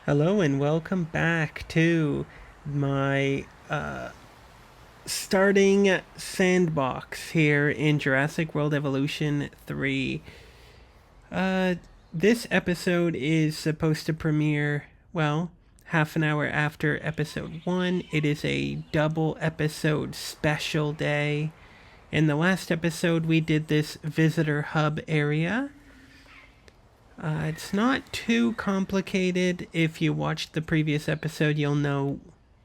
Hello and welcome back to my starting Sandbox here in Jurassic World Evolution 3. Uh, this episode is supposed to premiere, well, half an hour after episode 1. It is a double episode special day. In the last episode, we did this visitor hub area. It's not too complicated. If you watched the previous episode, you'll know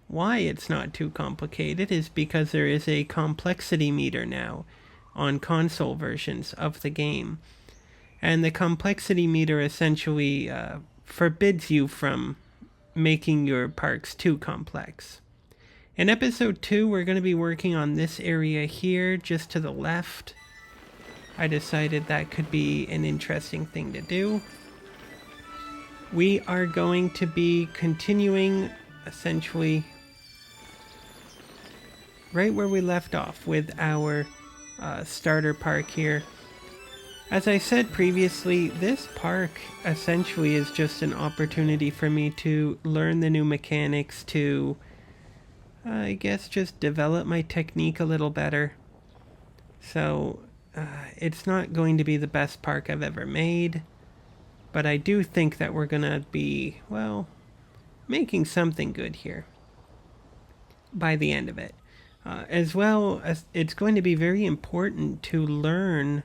why it's not too complicated is because there is a complexity meter now on console versions of the game. And the complexity meter essentially forbids you from making your parks too complex. In episode 2, we're going to be working on this area here, just to the left. I decided that could be an interesting thing to do. We are going to be continuing essentially right where we left off with our starter park here. As I said previously, this park essentially is just an opportunity for me to learn the new mechanics, to I guess just develop my technique a little better. So it's not going to be the best park I've ever made, but I do think that we're going to be, well, making something good here by the end of it. As well as it's going to be very important to learn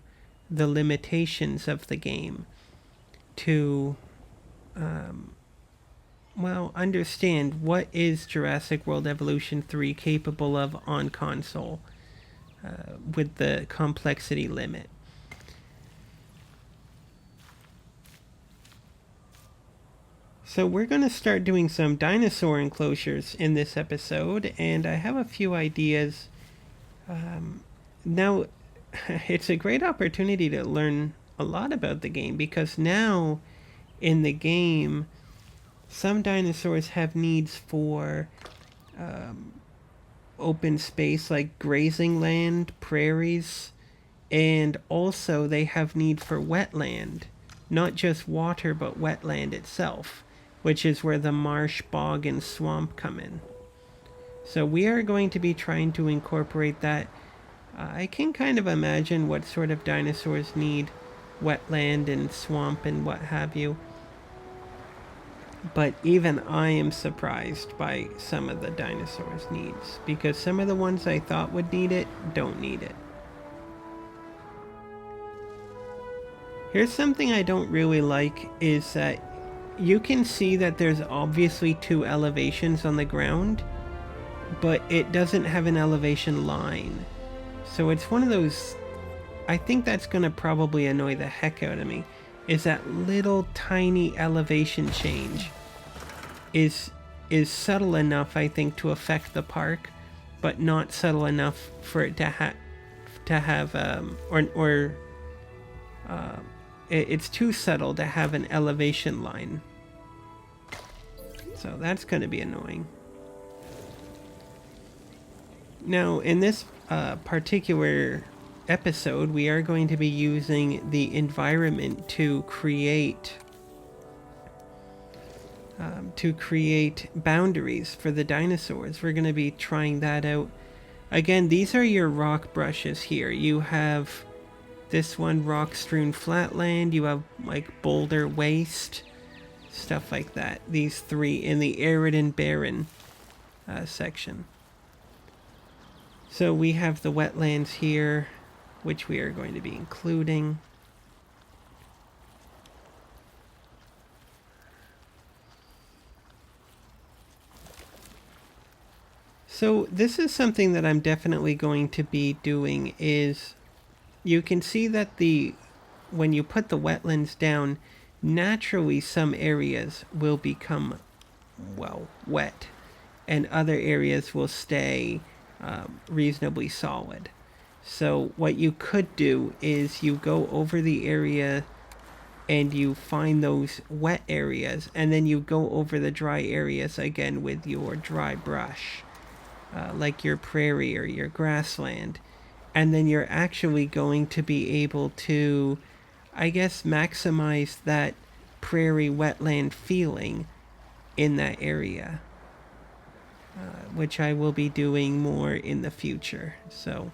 the limitations of the game, to understand what is Jurassic World Evolution 3 capable of on console with the complexity limit. So we're going to start doing some dinosaur enclosures in this episode, and I have a few ideas. Now, it's a great opportunity to learn a lot about the game, because now in the game, some dinosaurs have needs for open space like grazing land, prairies, and also they have need for wetland. Not just water, but wetland itself, which is where the marsh, bog, and swamp come in. So we are going to be trying to incorporate that. I can kind of imagine what sort of dinosaurs need wetland and swamp and what have you. But even I am surprised by some of the dinosaurs' needs, because some of the ones I thought would need it don't need it. Here's something I don't really like, is that you can see that there's obviously two elevations on the ground, but it doesn't have an elevation line. So it's one of those, I think that's going to probably annoy the heck out of me, is that little tiny elevation change is subtle enough, I think, to affect the park, but not subtle enough for it to have it's too subtle to have an elevation line. So that's going to be annoying. Now, in this particular episode, we are going to be using the environment to create boundaries for the dinosaurs. We're going to be trying that out. Again, these are your rock brushes here. You have this one, rock strewn flatland. You have like boulder waste, stuff like that. These three in the arid and barren section. So we have the wetlands here, which we are going to be including. So this is something that I'm definitely going to be doing, is you can see that when you put the wetlands down, naturally some areas will become, well, wet, and other areas will stay reasonably solid. So what you could do is you go over the area and you find those wet areas, and then you go over the dry areas again with your dry brush, like your prairie or your grassland. And then you're actually going to be able to, I guess, maximize that prairie wetland feeling in that area, which I will be doing more in the future. So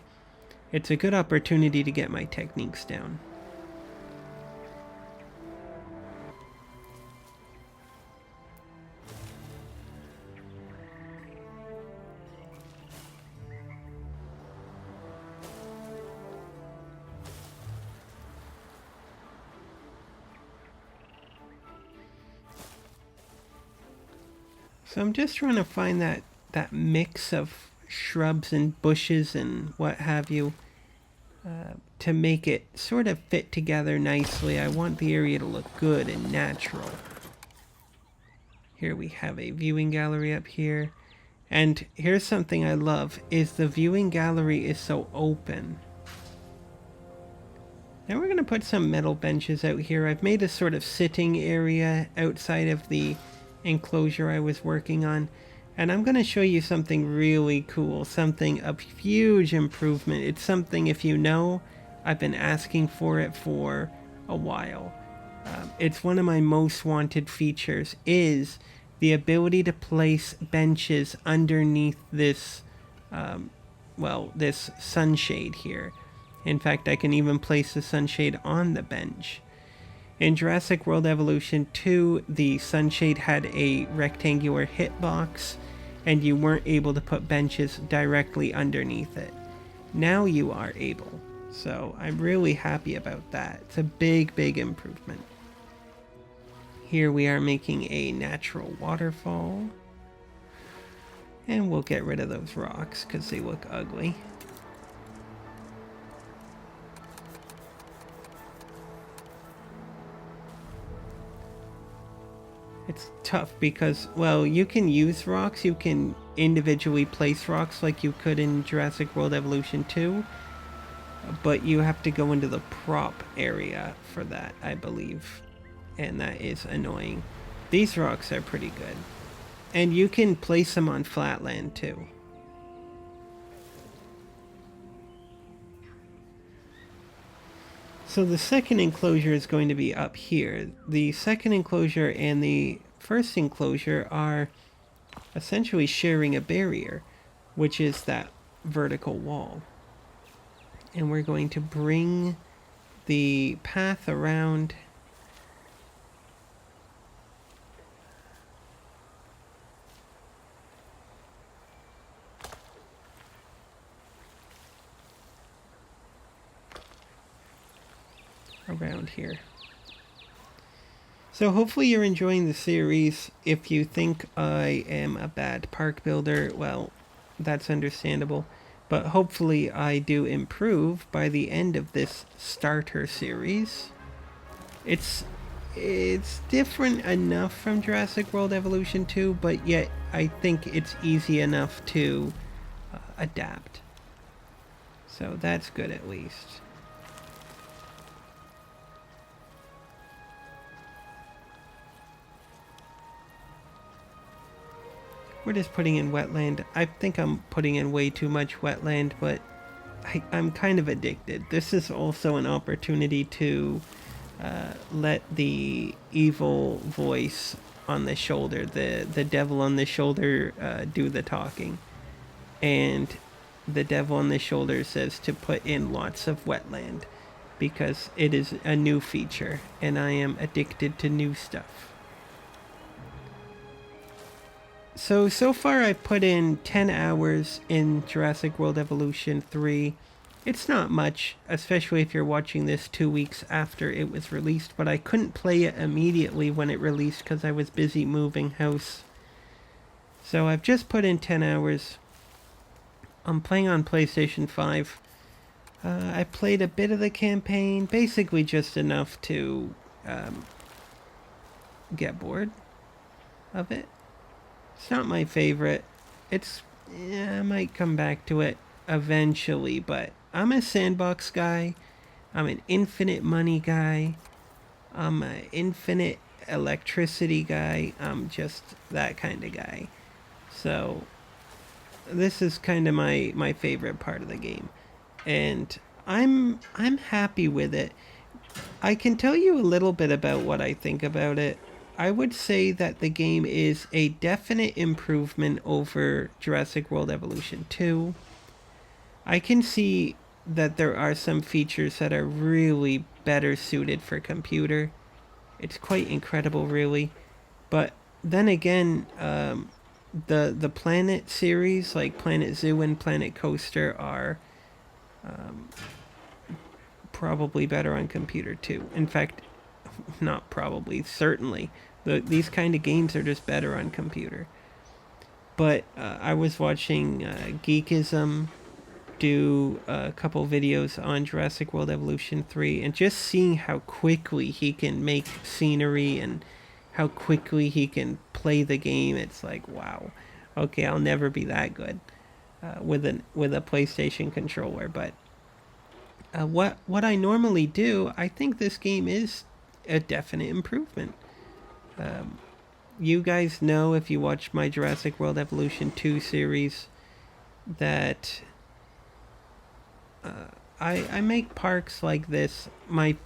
it's a good opportunity to get my techniques down. So I'm just trying to find that mix of shrubs and bushes and what have you, to make it sort of fit together nicely. I want the area to look good and natural. Here we have a viewing gallery up here. And here's something I love, is the viewing gallery is so open. Now we're going to put some metal benches out here. I've made a sort of sitting area outside of the enclosure I was working on. And I'm going to show you something really cool, something of huge improvement. It's something, if you know, I've been asking for it for a while. It's one of my most wanted features, is the ability to place benches underneath this, this sunshade here. In fact, I can even place the sunshade on the bench. In Jurassic World Evolution 2, the sunshade had a rectangular hitbox, and you weren't able to put benches directly underneath it. Now you are able, so I'm really happy about that. It's a big, big improvement. Here we are making a natural waterfall, and we'll get rid of those rocks because they look ugly. It's tough because, well, you can use rocks, you can individually place rocks like you could in Jurassic World Evolution 2, but you have to go into the prop area for that, I believe, and that is annoying. These rocks are pretty good, and you can place them on flatland too. So the second enclosure is going to be up here. The second enclosure and the first enclosure are essentially sharing a barrier, which is that vertical wall. And we're going to bring the path around. Around here. So hopefully you're enjoying the series. If you think I am a bad park builder, well, that's understandable. But hopefully I do improve by the end of this starter series. It's different enough from Jurassic World Evolution 2, but yet I think it's easy enough to adapt. So that's good at least. We're just putting in wetland. I think I'm putting in way too much wetland, but I'm kind of addicted. This is also an opportunity to let the evil voice on the shoulder, the devil on the shoulder, do the talking. And the devil on the shoulder says to put in lots of wetland because it is a new feature and I am addicted to new stuff. So far I've put in 10 hours in Jurassic World Evolution 3. It's not much, especially if you're watching this 2 weeks after it was released, but I couldn't play it immediately when it released because I was busy moving house. So I've just put in 10 hours. I'm playing on PlayStation 5. I played a bit of the campaign, basically just enough to get bored of it. It's not my favorite. I might come back to it eventually, but I'm a Sandbox guy. I'm an infinite money guy. I'm an infinite electricity guy. I'm just that kind of guy. So this is kind of my favorite part of the game. And I'm happy with it. I can tell you a little bit about what I think about it. I would say that the game is a definite improvement over Jurassic World Evolution 2. I can see that there are some features that are really better suited for computer. It's quite incredible, really. But then again, the Planet series, like Planet Zoo and Planet Coaster, are probably better on computer too. In fact, not probably, certainly. These kind of games are just better on computer. But I was watching Geekism do a couple videos on Jurassic World Evolution 3, and just seeing how quickly he can make scenery and how quickly he can play the game, it's like, wow, okay, I'll never be that good with a PlayStation controller. But what I normally do, I think this game is a definite improvement. You guys know, if you watch my Jurassic World Evolution 2 series, that I make parks like this. My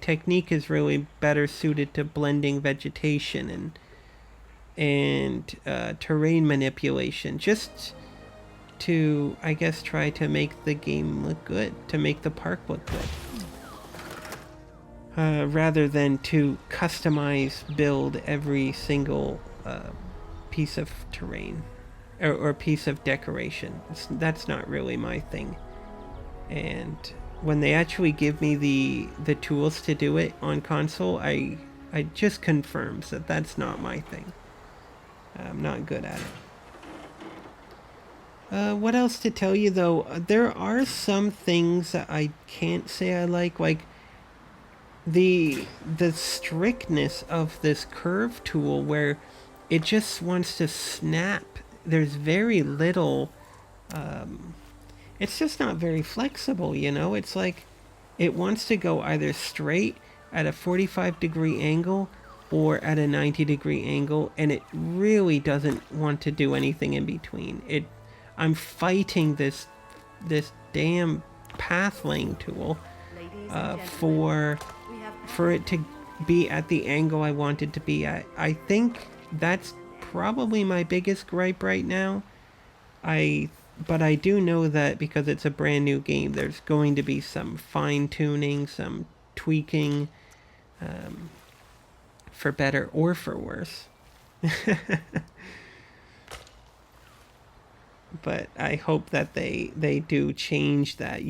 technique is really better suited to blending vegetation and terrain manipulation, just to, I guess, try to make the game look good, to make the park look good. Rather than to customize, build every single piece of terrain or piece of decoration. That's not really my thing. And when they actually give me the tools to do it on console, I just confirms that that's not my thing. I'm not good at it. What else to tell you, though? There are some things that I can't say I like the strictness of this curve tool, where it just wants to snap. There's very little it's just not very flexible, you know? It's like it wants to go either straight at a 45-degree angle or at a 90-degree angle, and it really doesn't want to do anything in between. I'm fighting this damn path lane tool for it to be at the angle I want it to be at. I think that's probably my biggest gripe right now. But I do know that because it's a brand new game, there's going to be some fine-tuning, some tweaking, for better or for worse. But I hope that they do change that.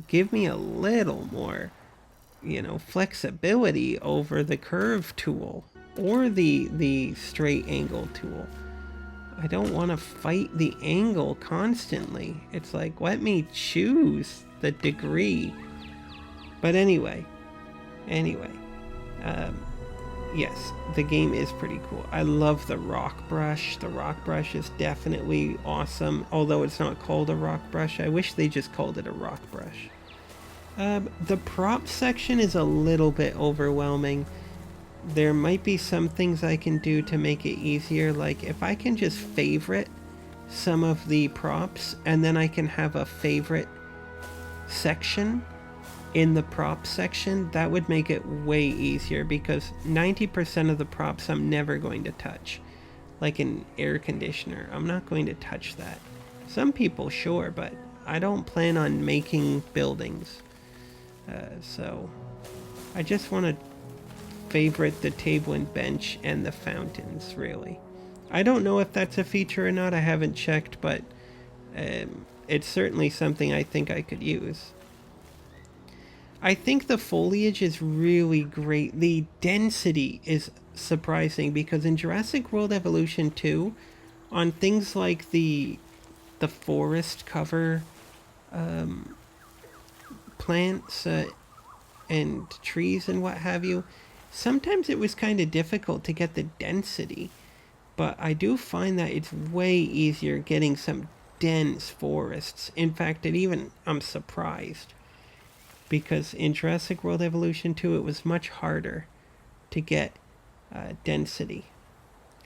Give me a little more, flexibility over the curve tool or the straight angle tool. I don't want to fight the angle constantly. It's like, let me choose the degree. But anyway, yes, the game is pretty cool. I love the rock brush. The rock brush is definitely awesome, although it's not called a rock brush. I wish they just called it a rock brush. The prop section is a little bit overwhelming. There might be some things I can do to make it easier, like if I can just favorite some of the props, and then I can have a favorite section in the prop section, that would make it way easier, because 90% of the props I'm never going to touch. Like an air conditioner, I'm not going to touch that. Some people sure, but I don't plan on making buildings. So I just want to favorite the table and bench and the fountains, really. I don't know if that's a feature or not, I haven't checked, but it's certainly something I think I could use. I think the foliage is really great. The density is surprising, because in Jurassic World Evolution 2, on things like the forest cover plants and trees and what have you, sometimes it was kind of difficult to get the density, but I do find that it's way easier getting some dense forests. In fact, I'm surprised, because in Jurassic World Evolution 2 it was much harder to get density.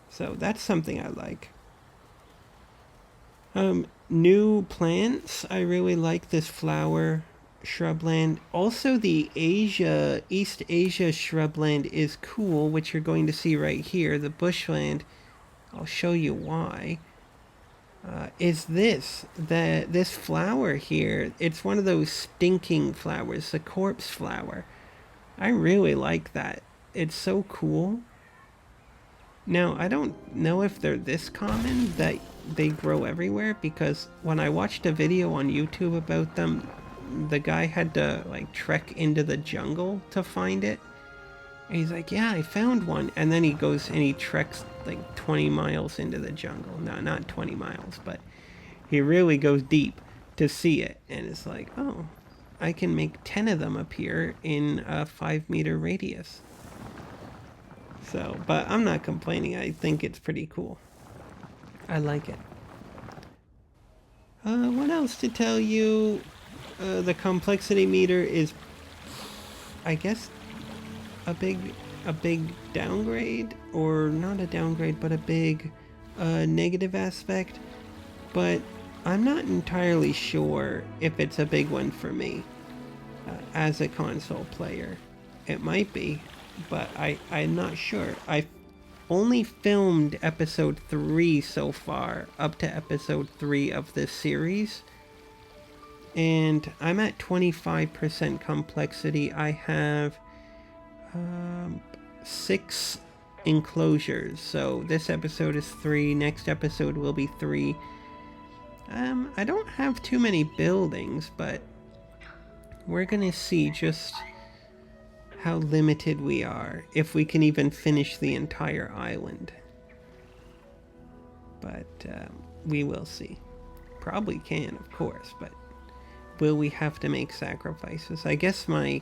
So that's something I like. New plants, I really like this flower shrubland. Also, the East Asia shrubland is cool, which you're going to see right here. The bushland, I'll show you why. Is this flower here? It's one of those stinking flowers, the corpse flower. I really like that. It's so cool. Now, I don't know if they're this common that they grow everywhere, because when I watched a video on YouTube about them, the guy had to like trek into the jungle to find it. And he's like, yeah, I found one. And then he goes and he treks like 20 miles into the jungle. No, not 20 miles, but he really goes deep to see it. And it's like, oh, I can make 10 of them appear in a 5-meter radius. So, but I'm not complaining. I think it's pretty cool. I like it. What else to tell you? The complexity meter is, I guess, a big downgrade, or not a downgrade, but a big negative aspect. But I'm not entirely sure if it's a big one for me as a console player. It might be, but I'm not sure. I've only filmed episode 3 so far, up to episode 3 of this series. And I'm at 25% complexity. I have 6 enclosures. So this episode is 3, next episode will be 3. I don't have too many buildings, but we're gonna see just how limited we are, if we can even finish the entire island. But we will see. Probably can, of course, but will we have to make sacrifices? I guess my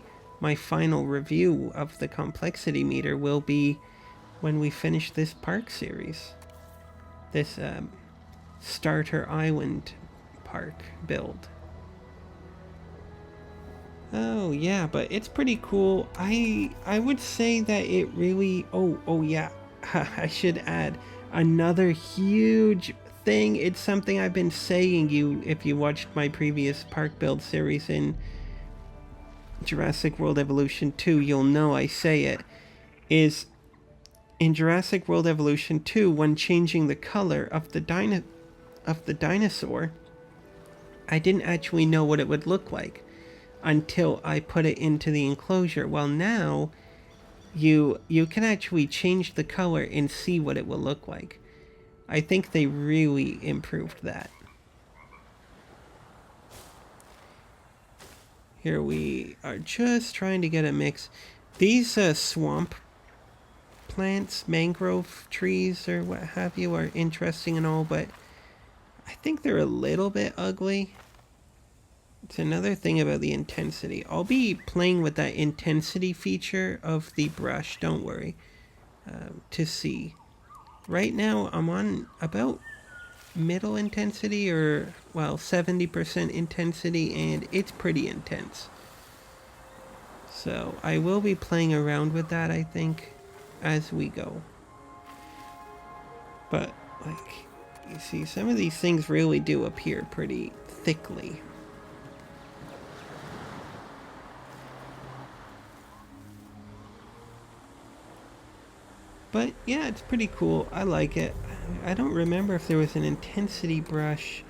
final review of the complexity meter will be when we finish this park series. This starter island park build. Oh yeah, but it's pretty cool. I would say that it really... Oh yeah, I should add another huge thing. It's something I've been saying, if you watched my previous park build series in Jurassic World Evolution 2, you'll know I say it, is in Jurassic World Evolution 2, when changing the color of the dinosaur, I didn't actually know what it would look like until I put it into the enclosure. Well, now you can actually change the color and see what it will look like. I think they really improved that. Here we are just trying to get a mix. These swamp plants, mangrove trees or what have you, are interesting and all, but I think they're a little bit ugly. It's another thing about the intensity. I'll be playing with that intensity feature of the brush, don't worry, to see. Right now I'm on about middle intensity, or well, 70% intensity, and it's pretty intense. So I will be playing around with that, I think, as we go. But like, you see, some of these things really do appear pretty thickly. But yeah, it's pretty cool. I like it. I don't remember if there was an intensity brush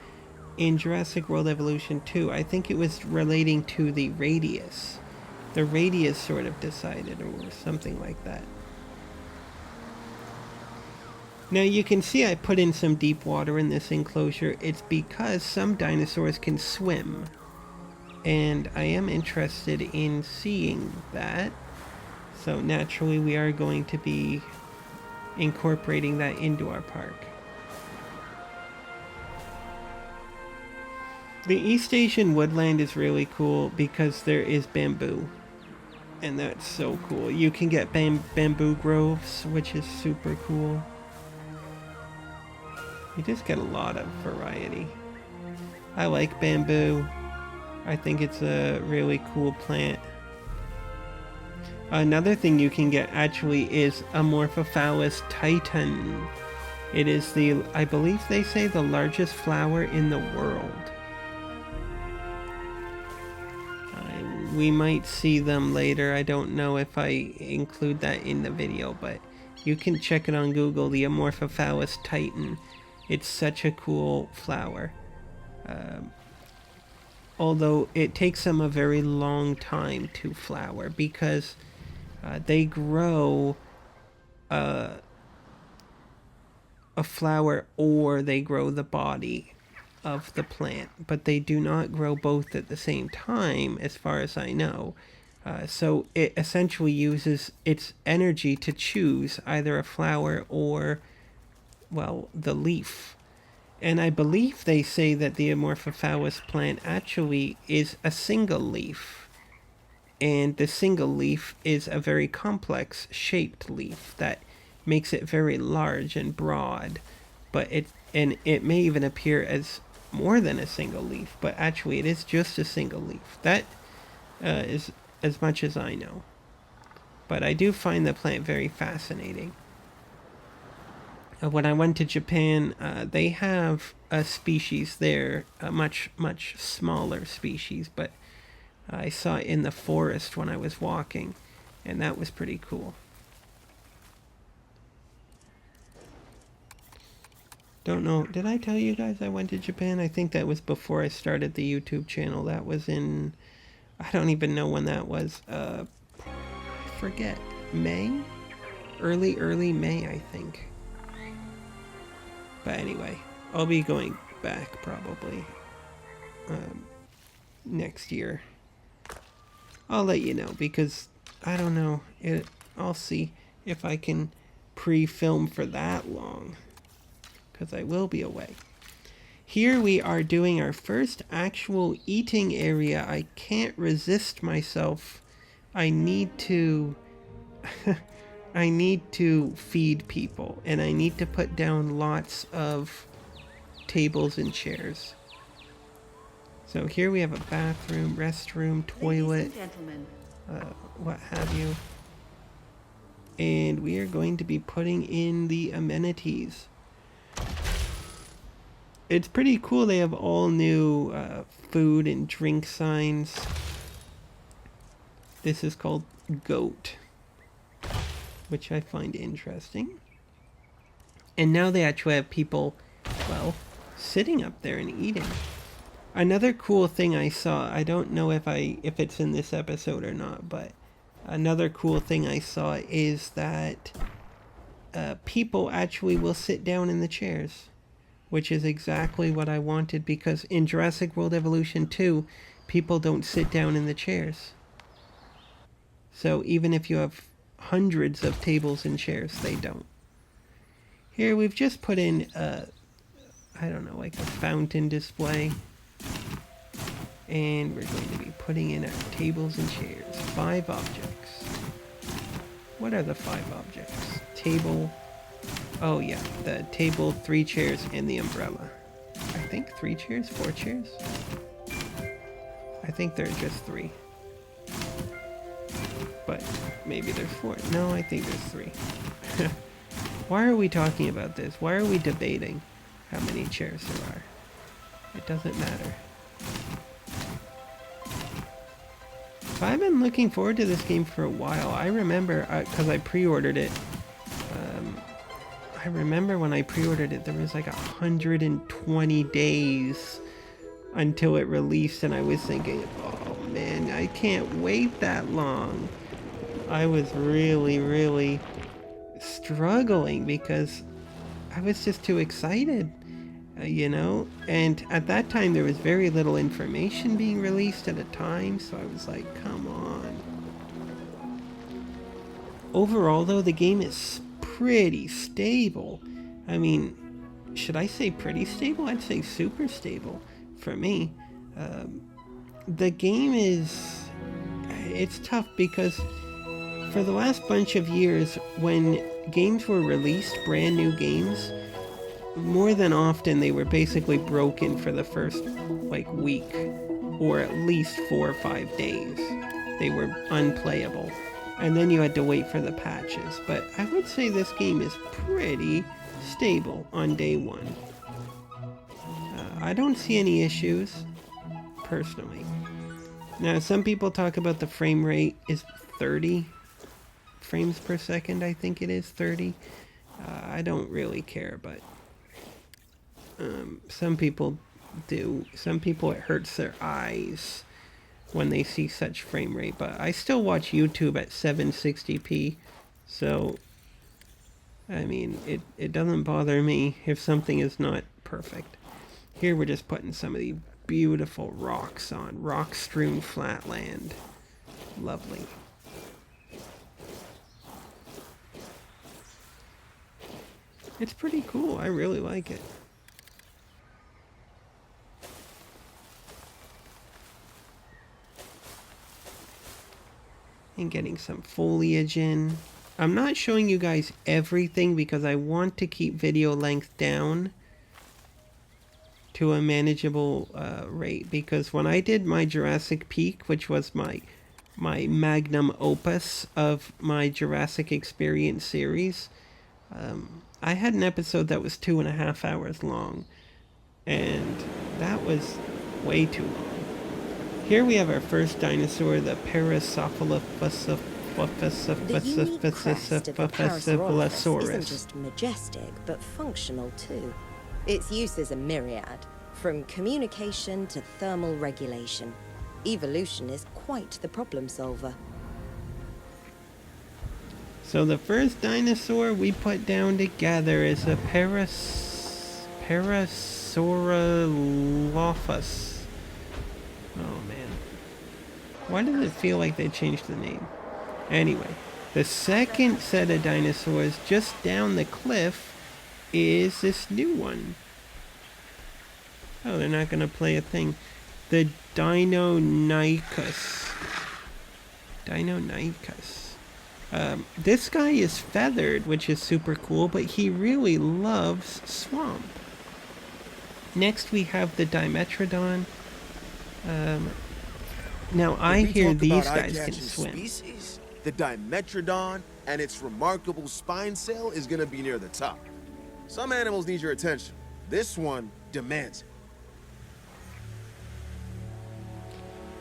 in Jurassic World Evolution 2. I think it was relating to the radius. The radius sort of decided, or something like that. Now you can see I put in some deep water in this enclosure. It's because some dinosaurs can swim. And I am interested in seeing that. So naturally we are going to be incorporating that into our park. The East Asian woodland is really cool because there is bamboo. And that's so cool. You can get bamboo groves, which is super cool. You just get a lot of variety. I like bamboo. I think it's a really cool plant. Another thing you can get actually is Amorphophallus titan. It is the, I believe they say, the largest flower in the world. we might see them later. I don't know if I include that in the video, but you can check it on Google, the Amorphophallus titan. It's such a cool flower. Although it takes them a very long time to flower because they grow a flower or they grow the body of the plant, but they do not grow both at the same time as far as I know. So it essentially uses its energy to choose either a flower or, well, the leaf. And I believe they say that the Amorphophallus plant actually is a single leaf. And the single leaf is a very complex shaped leaf that makes it very large and broad. But it may even appear as more than a single leaf, but actually it is just a single leaf. That is as much as I know. But I do find the plant very fascinating. When I went to Japan, they have a species there, a much, much smaller species, but I saw it in the forest when I was walking, and that was pretty cool. Don't know, did I tell you guys I went to Japan? I think that was before I started the YouTube channel. That was in, I don't even know when that was. I forget. May? Early May, I think. But anyway, I'll be going back probably next year. I'll let you know because I don't know. I'll see if I can pre-film for that long because I will be away. Here we are doing our first actual eating area. I can't resist myself. I need to I need to feed people, and I need to put down lots of tables and chairs. So here we have a bathroom, restroom, toilet, what have you. And we are going to be putting in the amenities. It's pretty cool. They have all new food and drink signs. This is called Goat, which I find interesting. And now they actually have people, well, sitting up there and eating. Another cool thing I saw, I don't know if it's in this episode or not, but another cool thing I saw is that people actually will sit down in the chairs, which is exactly what I wanted, because in Jurassic World Evolution 2, people don't sit down in the chairs. So even if you have hundreds of tables and chairs, they don't. Here we've just put in I don't know, like a fountain display. And we're going to be putting in our tables and chairs. 5 objects. What are the 5 objects? Table. Oh yeah, the table, 3 chairs, and the umbrella. I think 3 chairs, 4 chairs? I think there are just 3. But maybe there's 4. No, I think there's 3. Why are we talking about this? Why are we debating how many chairs there are? It doesn't matter. I've been looking forward to this game for a while. I remember, because I pre-ordered it. I remember when I pre-ordered it, there was like 120 days until it released, and I was thinking, oh man, I can't wait that long. I was really, really struggling because I was just too excited, you know? And at that time, there was very little information being released at a time, so I was like, come on. Overall, though, the game is pretty stable. I mean, should I say pretty stable? I'd say super stable for me. The game is... it's tough because for the last bunch of years, when games were released, brand new games, more than often they were basically broken for the first, like, week, or at least 4 or 5 days. They were unplayable. And then you had to wait for the patches. But I would say this game is pretty stable on day 1. I don't see any issues, personally. Now, some people talk about the frame rate is 30 frames per second. I think it is 30. I don't really care, but some people do. Some people, it hurts their eyes when they see such frame rate, but I still watch YouTube at 760p, so I mean, it doesn't bother me if something is not perfect. Here we're just putting some of the beautiful rocks on, rock-strewn flatland. Lovely. It's pretty cool. I really like it. And getting some foliage in. I'm not showing you guys everything because I want to keep video length down to a manageable rate, because when I did my Jurassic Peak, which was my magnum opus of my Jurassic Experience series, I had an episode that was 2.5 hours long, and that was way too long. Here we have our first dinosaur, the Paracephalosaurus. The unique crest of the Parasaurolophus isn't just majestic, but functional too. Its uses are myriad, from communication to thermal regulation. Evolution is quite the problem solver. So the first dinosaur we put down together is a Parasaurolophus. Oh man. Why does it feel like they changed the name? Anyway, the second set of dinosaurs just down the cliff is this new one. Oh, they're not going to play a thing. The Deinonychus. Deinonychus. This guy is feathered, which is super cool, but he really loves swamp. Next we have the Dimetrodon. Now I hear these guys can swim. Species, the Dimetrodon and its remarkable spine cell is gonna be near the top. Some animals need your attention. This one demands it.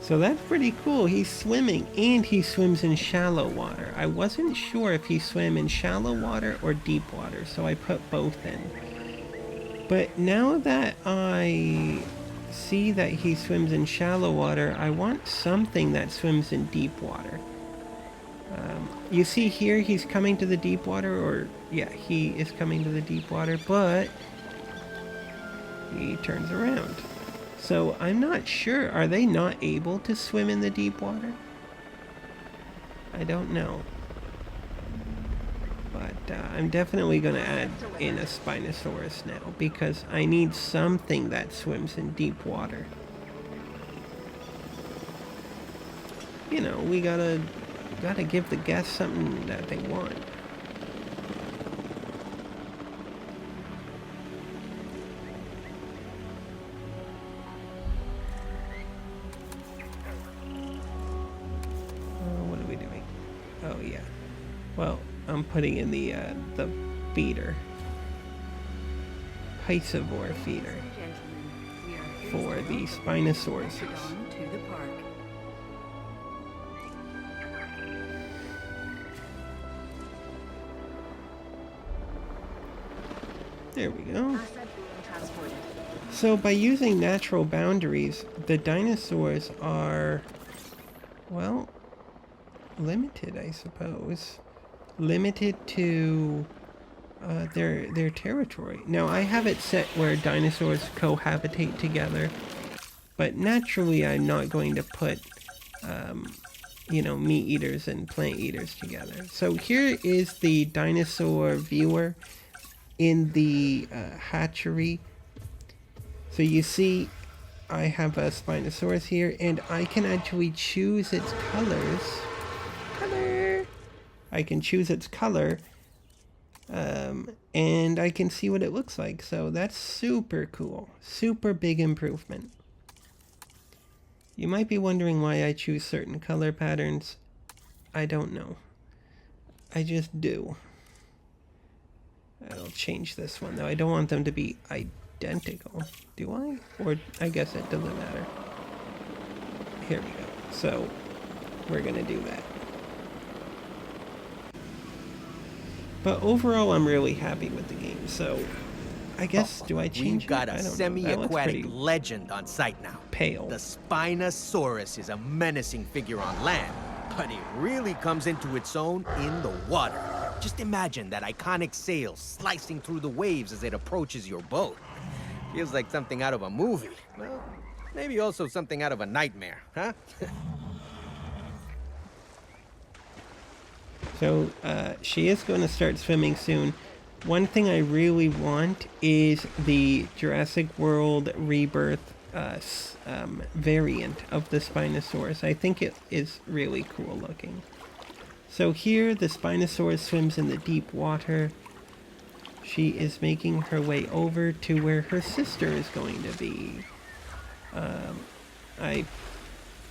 So that's pretty cool. He's swimming, and he swims in shallow water. I wasn't sure if he swam in shallow water or deep water, so I put both in. But now that I see that he swims in shallow water, I want something that swims in deep water. You see here, he's coming to the deep water, or yeah, he is coming to the deep water, but he turns around. So I'm not sure, are they not able to swim in the deep water? I don't know. But I'm definitely going to add in a Spinosaurus now, because I need something that swims in deep water. You know, we gotta give the guests something that they want. What are we doing? Oh yeah. Well, I'm putting in the feeder. Piscivore feeder for the Spinosauruses. There we go. So by using natural boundaries, the dinosaurs are, well, limited, I suppose. Limited to their territory. Now I have it set where dinosaurs cohabitate together, but naturally I'm not going to put you know, meat eaters and plant eaters together. So here is the dinosaur viewer in the hatchery. So you see I have a Spinosaurus here, and I can actually choose its colors. I can choose its color, and I can see what it looks like. So that's super cool. Super big improvement. You might be wondering why I choose certain color patterns. I don't know. I just do. I'll change this one though. I don't want them to be identical. Do I? Or I guess it doesn't matter. Here we go. So we're gonna do that. But overall, I'm really happy with the game. So I guess, do I change We've got it? a I don't know. semi-aquatic legend on site now. Pale. The Spinosaurus is a menacing figure on land, but it really comes into its own in the water. Just imagine that iconic sail slicing through the waves as it approaches your boat. Feels like something out of a movie. Well, maybe also something out of a nightmare, huh? So she is going to start swimming soon. One thing I really want is the Jurassic World Rebirth variant of the Spinosaurus. I think it is really cool looking. So here the Spinosaurus swims in the deep water. She is making her way over to where her sister is going to be. I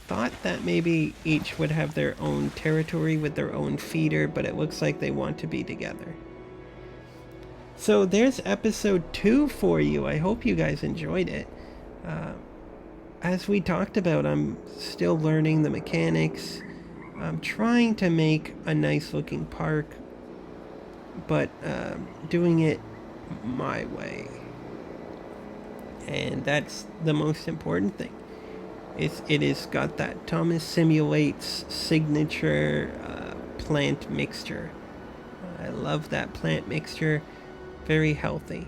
thought that maybe each would have their own territory with their own feeder, but it looks like they want to be together. So there's episode 2 for you. I hope you guys enjoyed it. As we talked about, I'm still learning the mechanics. I'm trying to make a nice looking park, but doing it my way. And that's the most important thing. It has got that Thomas Simulates signature plant mixture. I love that plant mixture. Very healthy.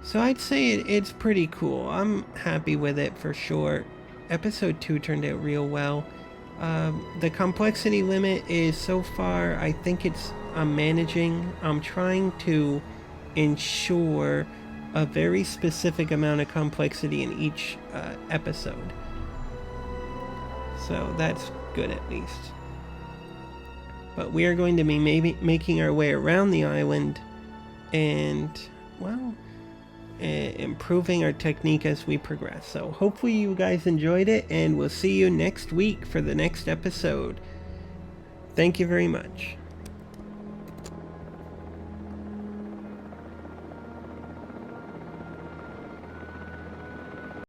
So I'd say it's pretty cool. I'm happy with it for sure. Episode 2 turned out real well. The complexity limit is so far, I think I'm managing. I'm trying to ensure a very specific amount of complexity in each episode. So that's good at least. But we are going to be maybe making our way around the island and, well, improving our technique as we progress. So hopefully you guys enjoyed it, and we'll see you next week for the next episode. Thank you very much.